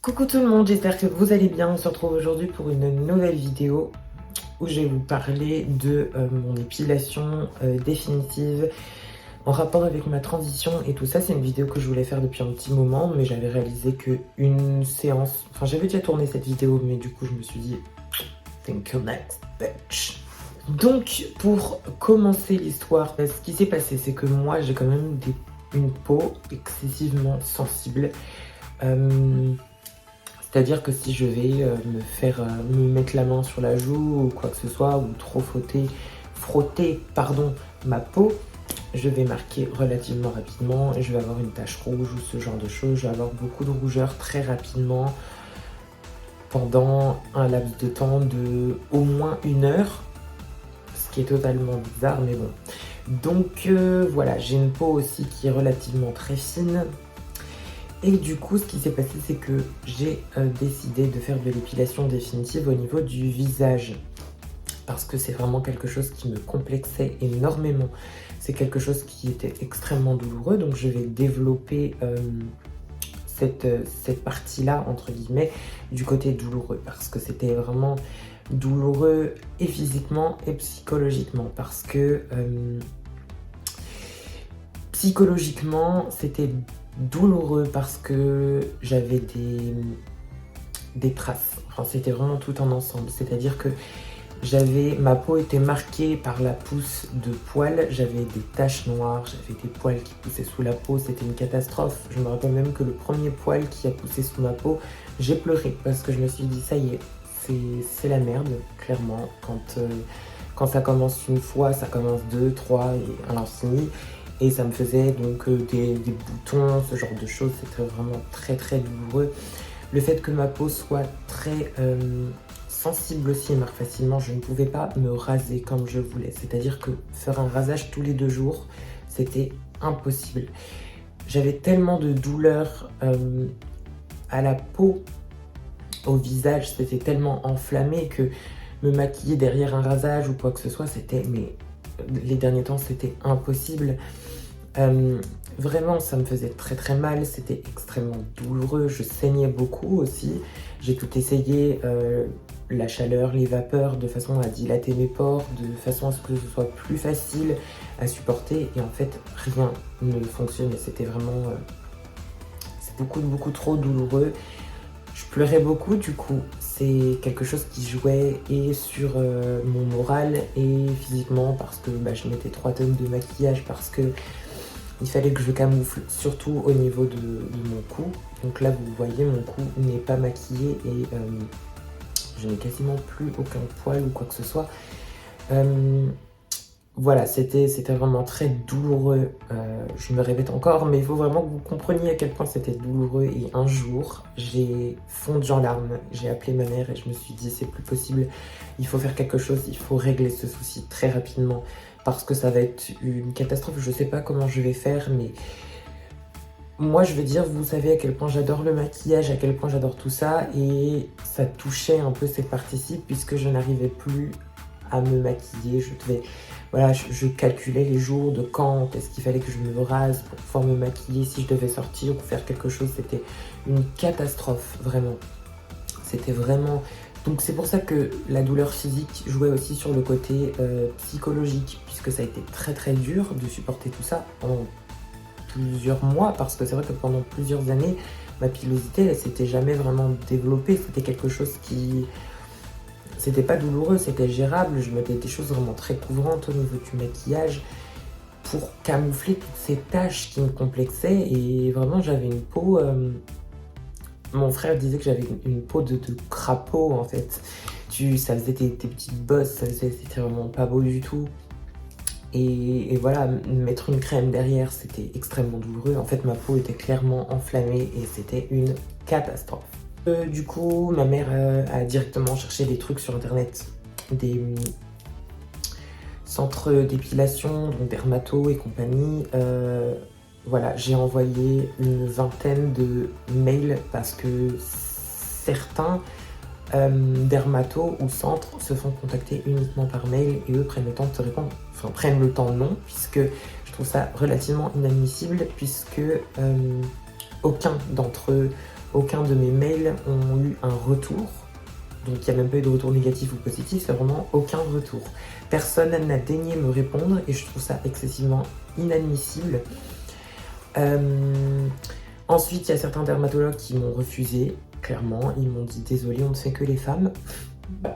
Coucou tout le monde, j'espère que vous allez bien. On se retrouve aujourd'hui pour une nouvelle vidéo où je vais vous parler de mon épilation définitive en rapport avec ma transition et tout ça. C'est une vidéo que je voulais faire depuis un petit moment, mais j'avais réalisé qu'une séance... Enfin, j'avais déjà tourné cette vidéo, mais du coup, je me suis dit... Think you next, bitch. Donc, pour commencer l'histoire, ce qui s'est passé, c'est que moi, j'ai quand même une peau excessivement sensible. C'est-à-dire que si je vais me mettre la main sur la joue ou quoi que ce soit, ou trop frotter ma peau, je vais marquer relativement rapidement et je vais avoir une tache rouge ou ce genre de choses. Je vais avoir beaucoup de rougeur très rapidement pendant un laps de temps de au moins 1 heure, ce qui est totalement bizarre, mais bon. Donc voilà, j'ai une peau aussi qui est relativement très fine. Et du coup, ce qui s'est passé, c'est que j'ai décidé de faire de l'épilation définitive au niveau du visage. Parce que c'est vraiment quelque chose qui me complexait énormément. C'est quelque chose qui était extrêmement douloureux. Donc je vais développer cette partie-là, entre guillemets, du côté douloureux. Parce que c'était vraiment douloureux et physiquement et psychologiquement. Parce que psychologiquement, c'était douloureux parce que j'avais des traces. Enfin, c'était vraiment tout un ensemble. C'est-à-dire que ma peau était marquée par la pousse de poils. J'avais des taches noires, j'avais des poils qui poussaient sous la peau. C'était une catastrophe. Je me rappelle même que le premier poil qui a poussé sous ma peau, j'ai pleuré parce que je me suis dit, ça y est, c'est la merde, clairement. Quand ça commence une fois, ça commence 2, 3 et à l'infini. Et ça me faisait donc des boutons, ce genre de choses. C'était vraiment très très douloureux. Le fait que ma peau soit très sensible aussi et marque facilement, je ne pouvais pas me raser comme je voulais. C'est-à-dire que faire un rasage tous les 2 jours, c'était impossible. J'avais tellement de douleurs à la peau, au visage, c'était tellement enflammé que me maquiller derrière un rasage ou quoi que ce soit, c'était... Mais les derniers temps, c'était impossible. Vraiment, ça me faisait très très mal, c'était extrêmement douloureux, je saignais beaucoup aussi. J'ai tout essayé, la chaleur, les vapeurs, de façon à dilater mes pores, de façon à ce que ce soit plus facile à supporter. Et en fait, rien ne fonctionnait, c'était vraiment... c'est beaucoup trop douloureux. Je pleurais beaucoup, du coup, c'est quelque chose qui jouait et sur mon moral et physiquement parce que je mettais 3 tonnes de maquillage, parce que il fallait que je camoufle, surtout au niveau de mon cou. Donc là, vous voyez, mon cou n'est pas maquillé et je n'ai quasiment plus aucun poil ou quoi que ce soit. Voilà, c'était vraiment très douloureux. Je me répète encore, mais il faut vraiment que vous compreniez à quel point c'était douloureux. Et un jour, j'ai fondu en larmes. J'ai appelé ma mère et je me suis dit, c'est plus possible. Il faut faire quelque chose, il faut régler ce souci très rapidement. Parce que ça va être une catastrophe. Je sais pas comment je vais faire, mais... Moi, je veux dire, vous savez à quel point j'adore le maquillage, à quel point j'adore tout ça. Et ça touchait un peu cette partie-ci, puisque je n'arrivais plus à me maquiller. Voilà, je calculais les jours de quand est-ce qu'il fallait que je me rase pour pouvoir me maquiller si je devais sortir ou faire quelque chose. C'était une catastrophe, vraiment. C'était vraiment... Donc c'est pour ça que la douleur physique jouait aussi sur le côté psychologique, puisque ça a été très très dur de supporter tout ça en plusieurs mois, parce que c'est vrai que pendant plusieurs années, ma pilosité, elle s'était jamais vraiment développée. C'était quelque chose qui... C'était pas douloureux, c'était gérable. Je mettais des choses vraiment très couvrantes au niveau du maquillage pour camoufler toutes ces taches qui me complexaient. Et vraiment, j'avais une peau... Mon frère disait que j'avais une peau de crapaud, en fait. Ça faisait tes petites bosses, c'était vraiment pas beau du tout. Et voilà, mettre une crème derrière, c'était extrêmement douloureux. En fait, ma peau était clairement enflammée et c'était une catastrophe. Du coup, ma mère a directement cherché des trucs sur internet, des centres d'épilation, donc dermato et compagnie. Voilà, j'ai envoyé une vingtaine de mails parce que certains dermatos ou centres se font contacter uniquement par mail et eux prennent le temps de te répondre. Enfin, prennent le temps non, puisque trouve ça relativement inadmissible puisque aucun d'entre eux aucun de mes mails ont eu un retour. Donc il n'y a même pas eu de retour négatif ou positif, c'est vraiment aucun retour. Personne n'a daigné me répondre et je trouve ça excessivement inadmissible. Ensuite, il y a certains dermatologues qui m'ont refusé, clairement. Ils m'ont dit désolé, on ne fait que les femmes.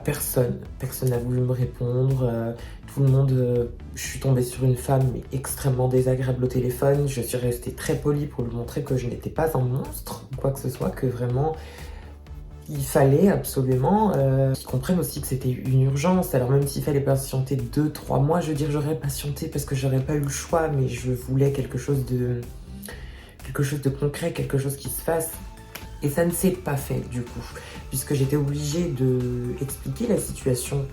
Personne n'a voulu me répondre. Tout le monde, je suis tombée sur une femme mais extrêmement désagréable au téléphone. Je suis restée très polie pour lui montrer que je n'étais pas un monstre ou quoi que ce soit, que vraiment il fallait absolument qu'ils comprennent aussi que c'était une urgence. Alors même s'il fallait patienter 2-3 mois, je veux dire j'aurais patienté parce que j'aurais pas eu le choix, mais je voulais quelque chose de concret, quelque chose qui se fasse. Et ça ne s'est pas fait du coup, puisque j'étais obligée de expliquer la situation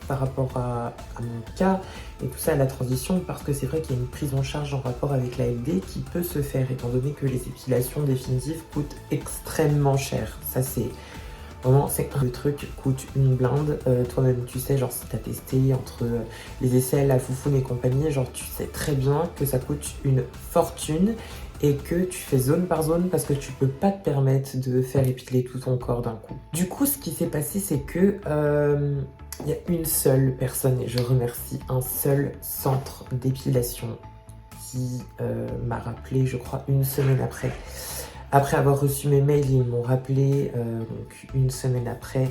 par rapport à mon cas et tout ça, à la transition, parce que c'est vrai qu'il y a une prise en charge en rapport avec l'ALD qui peut se faire, étant donné que les épilations définitives coûtent extrêmement cher. Ça c'est vraiment, le truc coûte une blinde. Toi-même tu sais, genre si t'as testé entre les aisselles, la foufoune et compagnie, genre tu sais très bien que ça coûte une fortune et que tu fais zone par zone parce que tu peux pas te permettre de faire épiler tout ton corps d'un coup. Du coup, ce qui s'est passé, c'est que il y a une seule personne, et je remercie un seul centre d'épilation qui m'a rappelé, je crois, une semaine après. Après avoir reçu mes mails, ils m'ont rappelé donc une semaine après.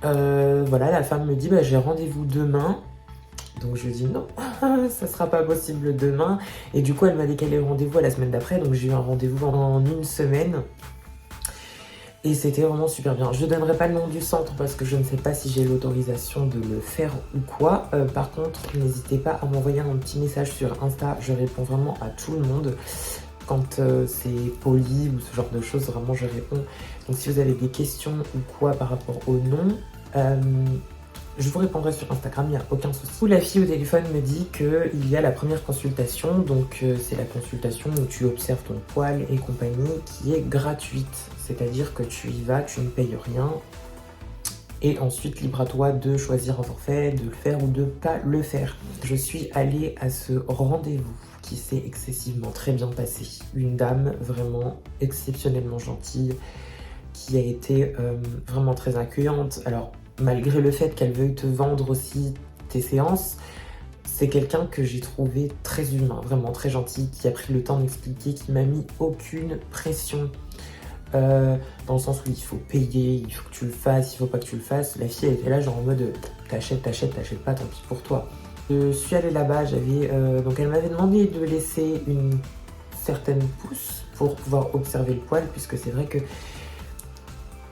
Voilà, la femme me dit bah, j'ai rendez-vous demain. Donc je dis non, ça sera pas possible demain. Et du coup, elle m'a décalé le rendez-vous à la semaine d'après. Donc j'ai eu un rendez-vous en une semaine. Et c'était vraiment super bien. Je ne donnerai pas le nom du centre parce que je ne sais pas si j'ai l'autorisation de le faire ou quoi. Par contre, n'hésitez pas à m'envoyer un petit message sur Insta. Je réponds vraiment à tout le monde. Quand c'est poli ou ce genre de choses, vraiment je réponds. Donc si vous avez des questions ou quoi par rapport au nom, je vous répondrai sur Instagram, il n'y a aucun souci. La fille au téléphone me dit qu'il y a la première consultation, donc c'est la consultation où tu observes ton poil et compagnie, qui est gratuite. C'est-à-dire que tu y vas, tu ne payes rien. Et ensuite, libre à toi de choisir un forfait, de le faire ou de ne pas le faire. Je suis allée à ce rendez-vous qui s'est excessivement très bien passé. Une dame vraiment exceptionnellement gentille, qui a été vraiment très accueillante. Alors, malgré le fait qu'elle veuille te vendre aussi tes séances, c'est quelqu'un que j'ai trouvé très humain, vraiment très gentil, qui a pris le temps d'expliquer, qui m'a mis aucune pression. Dans le sens où il faut payer, il faut que tu le fasses, il faut pas que tu le fasses. La fille elle était là genre en mode t'achètes pas, tant pis pour toi. Je suis allée là-bas, donc elle m'avait demandé de laisser une certaine pousse pour pouvoir observer le poil, puisque c'est vrai que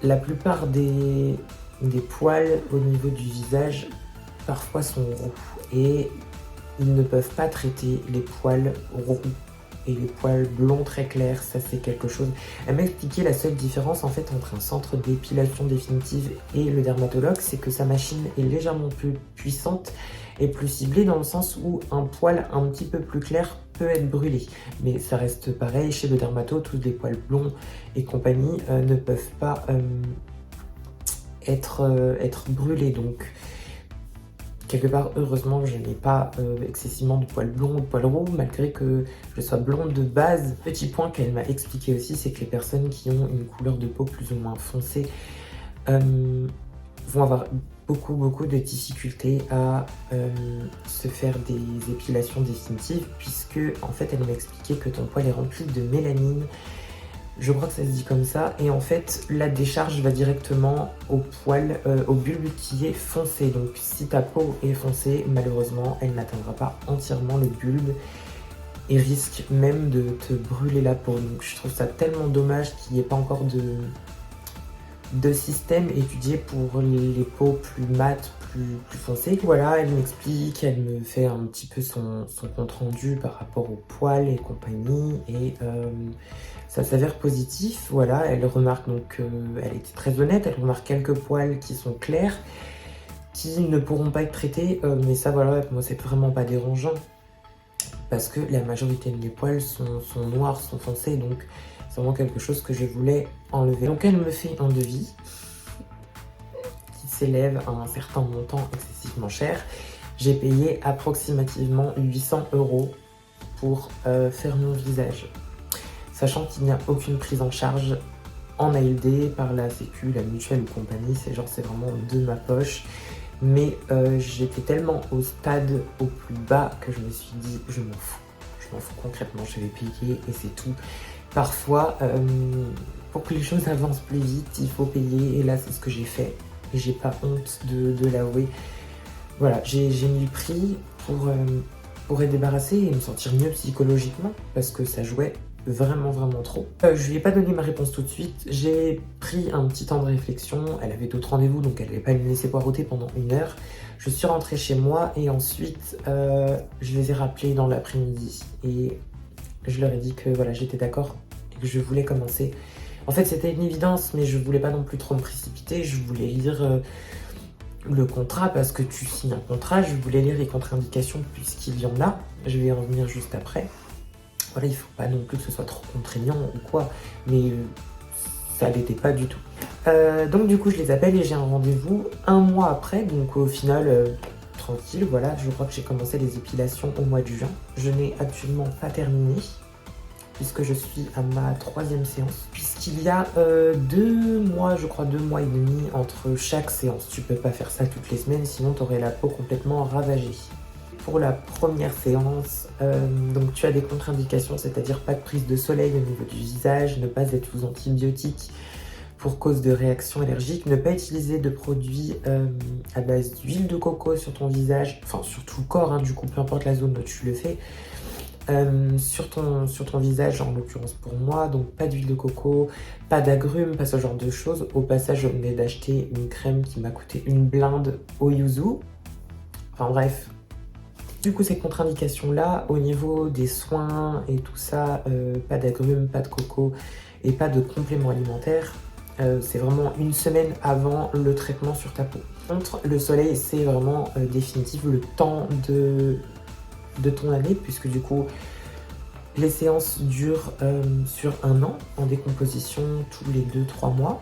la plupart des poils au niveau du visage parfois sont roux et ils ne peuvent pas traiter les poils roux et les poils blonds très clairs, ça c'est quelque chose. Elle m'a expliqué la seule différence en fait entre un centre d'épilation définitive et le dermatologue, c'est que sa machine est légèrement plus puissante et plus ciblée, dans le sens où un poil un petit peu plus clair peut être brûlé. Mais ça reste pareil, chez le dermato, tous les poils blonds et compagnie ne peuvent pas être brûlés. Donc quelque part, heureusement, je n'ai pas excessivement de poils blonds ou de poils roux, malgré que je sois blonde de base. Petit point qu'elle m'a expliqué aussi, c'est que les personnes qui ont une couleur de peau plus ou moins foncée vont avoir beaucoup de difficultés à se faire des épilations définitives, puisque en fait, elle m'a expliqué que ton poil est rempli de mélanine. Je crois que ça se dit comme ça, et en fait la décharge va directement au poil, au bulbe qui est foncé. Donc si ta peau est foncée, malheureusement elle n'atteindra pas entièrement le bulbe et risque même de te brûler la peau. Donc je trouve ça tellement dommage qu'il n'y ait pas encore de système étudié pour les peaux plus mates, plus foncées. Voilà, elle m'explique, elle me fait un petit peu son compte rendu par rapport aux poils et compagnie, et ça s'avère positif. Voilà, elle remarque donc, elle était très honnête, elle remarque quelques poils qui sont clairs, qui ne pourront pas être traités, mais ça voilà, moi c'est vraiment pas dérangeant, parce que la majorité de mes poils sont noirs, sont foncés, donc c'est vraiment quelque chose que je voulais enlever. Donc elle me fait un devis qui s'élève à un certain montant excessivement cher. J'ai payé approximativement 800 € pour faire mon visage. sachant qu'il n'y a aucune prise en charge en ALD par la Sécu, la mutuelle ou compagnie, c'est vraiment de ma poche. Mais j'étais tellement au stade au plus bas que je me suis dit, je m'en fous concrètement, je vais payer et c'est tout. Parfois, pour que les choses avancent plus vite, il faut payer et là c'est ce que j'ai fait. Et j'ai pas honte de l'avouer. Voilà, j'ai mis le prix pour être débarrassée et me sentir mieux psychologiquement parce que ça jouait vraiment trop. Je lui ai pas donné ma réponse tout de suite, j'ai pris un petit temps de réflexion, elle avait d'autres rendez-vous donc elle n'allait pas me laisser poireauter pendant 1 heure. Je suis rentrée chez moi et ensuite je les ai rappelés dans l'après-midi et je leur ai dit que voilà, j'étais d'accord et que je voulais commencer. En fait c'était une évidence mais je voulais pas non plus trop me précipiter, je voulais lire le contrat parce que tu signes un contrat, je voulais lire les contre-indications puisqu'il y en a, je vais y revenir juste après. Voilà, il faut pas non plus que ce soit trop contraignant ou quoi, mais ça l'était pas du tout. Donc du coup je les appelle et j'ai un rendez-vous 1 mois après, donc au final tranquille, voilà, je crois que j'ai commencé les épilations au mois de juin. Je n'ai actuellement pas terminé, puisque je suis à ma 3e séance, puisqu'il y a 2 mois, je crois 2 mois et demi entre chaque séance. Tu peux pas faire ça toutes les semaines, sinon tu aurais la peau complètement ravagée. Pour la première séance, donc tu as des contre-indications, c'est-à-dire pas de prise de soleil au niveau du visage, ne pas être sous antibiotiques pour cause de réactions allergiques, ne pas utiliser de produits à base d'huile de coco sur ton visage, enfin sur tout le corps, hein, du coup peu importe la zone où tu le fais, sur ton visage en l'occurrence pour moi, donc pas d'huile de coco, pas d'agrumes, pas ce genre de choses. Au passage je venais d'acheter une crème qui m'a coûté une blinde au yuzu, enfin bref. Du coup, ces contre-indications-là, au niveau des soins et tout ça, pas d'agrumes, pas de coco et pas de compléments alimentaires, c'est vraiment 1 semaine avant le traitement sur ta peau. Par contre, le soleil, c'est vraiment définitif le temps de ton année, puisque du coup, les séances durent sur 1 an en décomposition tous les 2-3 mois.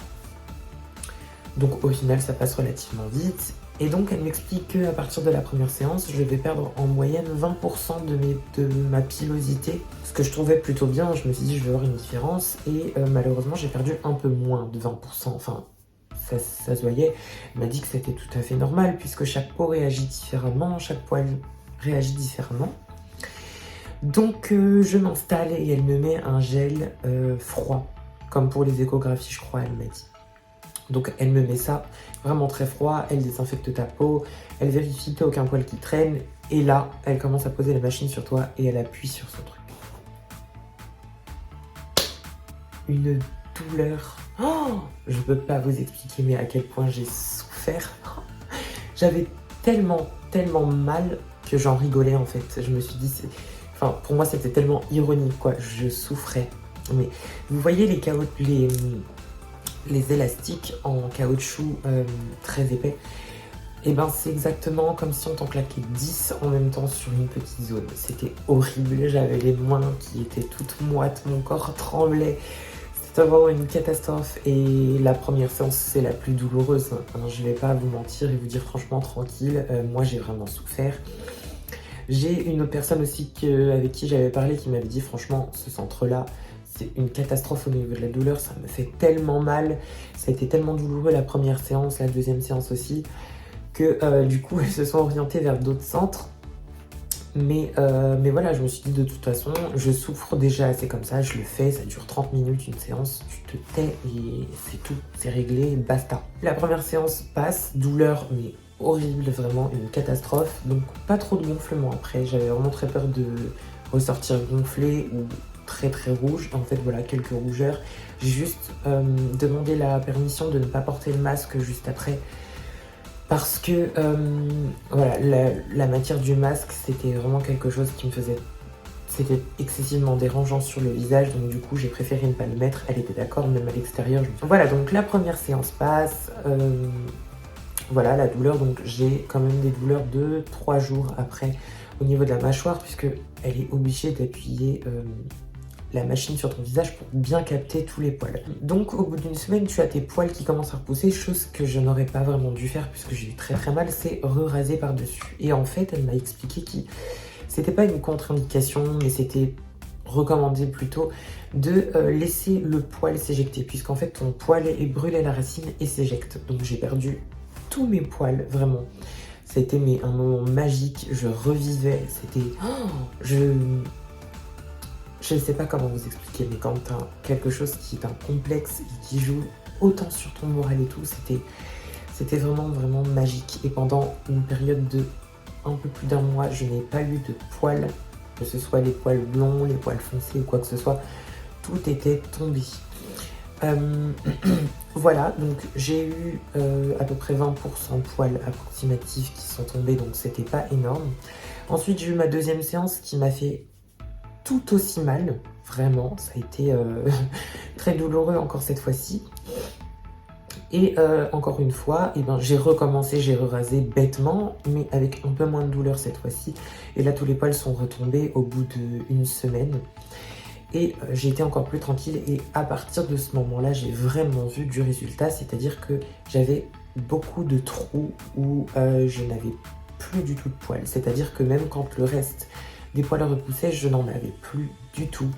Donc au final, ça passe relativement vite. Et donc elle m'explique qu'à partir de la première séance, je vais perdre en moyenne 20% de ma pilosité. Ce que je trouvais plutôt bien, je me suis dit je vais avoir une différence. Et malheureusement j'ai perdu un peu moins de 20%, enfin ça se voyait. Elle m'a dit que c'était tout à fait normal puisque chaque peau réagit différemment, chaque poil réagit différemment. Donc je m'installe et elle me met un gel froid, comme pour les échographies je crois elle m'a dit. Donc elle me met ça vraiment très froid, elle désinfecte ta peau, elle vérifie que t'as aucun poil qui traîne, et là, elle commence à poser la machine sur toi et elle appuie sur ce truc. Une douleur. Oh, je peux pas vous expliquer mais à quel point j'ai souffert. J'avais tellement mal que j'en rigolais en fait. Je me suis dit, enfin pour moi c'était tellement ironique quoi, je souffrais. Mais vous voyez les élastiques en caoutchouc très épais, et ben c'est exactement comme si on t'en claquait 10 en même temps sur une petite zone. C'était horrible, j'avais les mains qui étaient toutes moites, mon corps tremblait. C'était vraiment une catastrophe et la première séance c'est la plus douloureuse. Hein. Je vais pas vous mentir et vous dire franchement tranquille, moi j'ai vraiment souffert. J'ai une autre personne aussi avec qui j'avais parlé qui m'avait dit franchement ce centre-là, c'est une catastrophe au niveau de la douleur, ça me fait tellement mal, ça a été tellement douloureux la première séance, la deuxième séance aussi, que du coup elles se sont orientées vers d'autres centres. Mais voilà, je me suis dit de toute façon, je souffre déjà assez comme ça, je le fais, ça dure 30 minutes une séance, tu te tais et c'est tout, c'est réglé, basta. La première séance passe, douleur mais horrible, vraiment une catastrophe, donc pas trop de gonflement après, j'avais vraiment très peur de ressortir gonflé ou très rouge. En fait voilà, quelques rougeurs. J'ai juste demandé la permission de ne pas porter le masque juste après parce que voilà, la matière du masque c'était vraiment quelque chose qui me faisait, c'était excessivement dérangeant sur le visage, donc du coup j'ai préféré ne pas le mettre. Elle était d'accord, même à l'extérieur. Voilà, donc la première séance passe, voilà la douleur, donc j'ai quand même des douleurs de 3 jours après au niveau de la mâchoire, puisque elle est obligée d'appuyer la machine sur ton visage pour bien capter tous les poils. Donc au bout d'1 semaine, tu as tes poils qui commencent à repousser, chose que je n'aurais pas vraiment dû faire puisque j'ai eu très mal, c'est re-raser par-dessus. Et en fait, elle m'a expliqué que c'était pas une contre-indication, mais c'était recommandé plutôt de laisser le poil s'éjecter, puisqu'en fait ton poil est brûlé à la racine et s'éjecte. Donc j'ai perdu tous mes poils, vraiment. Ça a été un moment magique, je revivais, c'était... je ne sais pas comment vous expliquer, mais quand tu as quelque chose qui est un complexe et qui joue autant sur ton moral et tout, c'était vraiment, vraiment magique. Et pendant une période de un peu plus d'un mois, je n'ai pas eu de poils, que ce soit les poils blonds, les poils foncés ou quoi que ce soit, tout était tombé. Voilà, donc j'ai eu à peu près 20% poils approximatifs qui sont tombés, donc c'était pas énorme. Ensuite, j'ai eu ma deuxième séance qui m'a fait tout aussi mal, vraiment, ça a été très douloureux encore cette fois-ci. Et encore une fois, eh ben, j'ai recommencé, j'ai rasé bêtement, mais avec un peu moins de douleur cette fois-ci. Et là, tous les poils sont retombés au bout d'une semaine. Et j'ai été encore plus tranquille. Et à partir de ce moment-là, j'ai vraiment vu du résultat. C'est-à-dire que j'avais beaucoup de trous où je n'avais plus du tout de poils. C'est-à-dire que même quand le reste des poils repoussaient, je n'en avais plus du tout.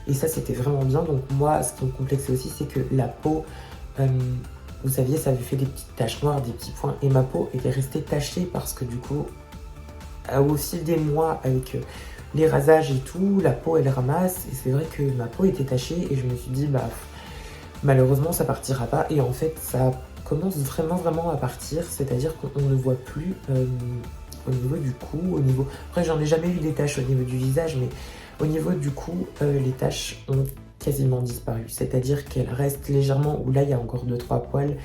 Et ça, c'était vraiment bien. Donc moi, ce qui me complexait aussi, c'est que la peau... vous saviez, ça avait fait des petites taches noires, des petits points, et ma peau était restée tachée parce que du coup, au fil des mois, avec les rasages et tout, la peau elle ramasse, et c'est vrai que ma peau était tachée, et je me suis dit, bah, malheureusement ça partira pas, et en fait ça commence vraiment, vraiment à partir, c'est-à-dire qu'on ne voit plus au niveau du cou, au niveau... Après, j'en ai jamais eu des taches au niveau du visage, mais au niveau du cou, les taches ont quasiment disparu, c'est-à-dire qu'elles restent légèrement, où là il y a encore 2-3 poils,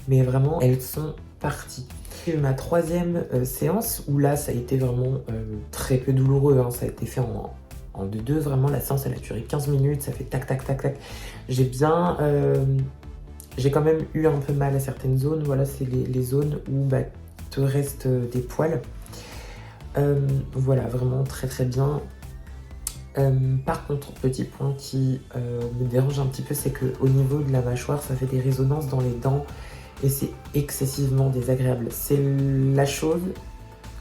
mais vraiment elles sont parties. J'ai eu ma troisième séance où là ça a été vraiment très peu douloureux, hein. Ça a été fait en 2-2, vraiment la séance elle a duré 15 minutes, ça fait tac tac tac tac. J'ai bien, j'ai quand même eu un peu mal à certaines zones, voilà c'est les zones où bah, te reste des poils. Voilà, vraiment très très bien. Par contre, petit point qui me dérange un petit peu, c'est qu'au niveau de la mâchoire, ça fait des résonances dans les dents et c'est excessivement désagréable. C'est la chose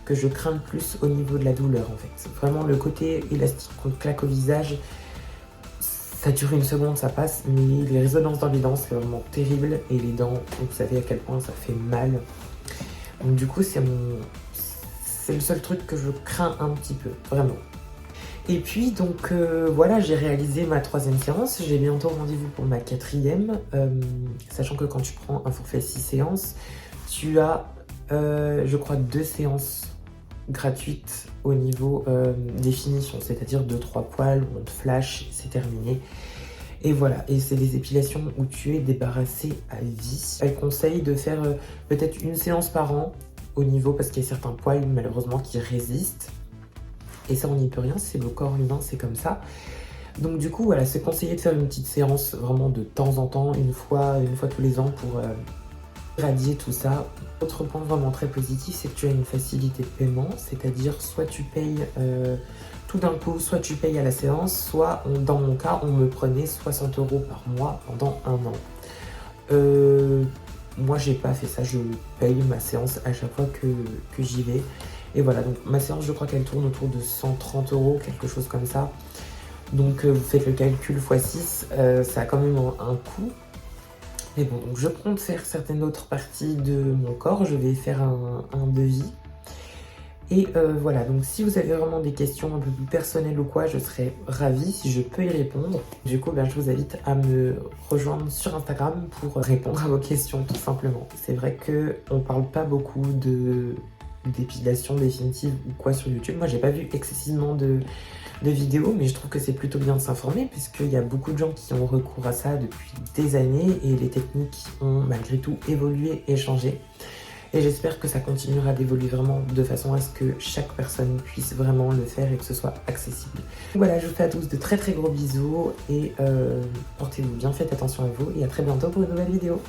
que je crains le plus au niveau de la douleur en fait. Vraiment le côté élastique qu'on claque au visage, ça dure une seconde, ça passe, mais les résonances dans les dents, c'est vraiment terrible. Et les dents, vous savez à quel point ça fait mal. Donc du coup, c'est le seul truc que je crains un petit peu, vraiment. Et puis donc voilà, j'ai réalisé ma troisième séance, j'ai bientôt rendez-vous pour ma quatrième, sachant que quand tu prends un forfait 6 séances, tu as je crois 2 séances gratuites au niveau définition, c'est-à-dire 2-3 poils, on te flash, c'est terminé. Et voilà, et c'est des épilations où tu es débarrassé à vie. Elle conseille de faire peut-être une séance par an au niveau, parce qu'il y a certains poils malheureusement qui résistent. Et ça, on n'y peut rien, c'est le corps humain, c'est comme ça. Donc du coup, voilà, c'est conseillé de faire une petite séance vraiment de temps en temps, une fois tous les ans pour irradier tout ça. Autre point vraiment très positif, c'est que tu as une facilité de paiement, c'est-à-dire soit tu payes tout d'un coup, soit tu payes à la séance, soit dans mon cas, on me prenait 60 € par mois pendant un an. Moi, j'ai pas fait ça, je paye ma séance à chaque fois que j'y vais. Et voilà, donc ma séance, je crois qu'elle tourne autour de 130 €, quelque chose comme ça. Donc vous faites le calcul x 6, ça a quand même un coût. Mais bon, donc je compte faire certaines autres parties de mon corps, je vais faire un devis. Et voilà, donc si vous avez vraiment des questions un peu plus personnelles ou quoi, je serais ravie si je peux y répondre. Du coup, je vous invite à me rejoindre sur Instagram pour répondre à vos questions, tout simplement. C'est vrai qu'on parle pas beaucoup d'épilation définitive ou quoi sur YouTube. Moi, j'ai pas vu excessivement de vidéos, mais je trouve que c'est plutôt bien de s'informer puisqu'il y a beaucoup de gens qui ont recours à ça depuis des années et les techniques ont malgré tout évolué et changé. Et j'espère que ça continuera d'évoluer vraiment de façon à ce que chaque personne puisse vraiment le faire et que ce soit accessible. Donc voilà, je vous fais à tous de très très gros bisous et portez-vous bien, faites attention à vous et à très bientôt pour une nouvelle vidéo.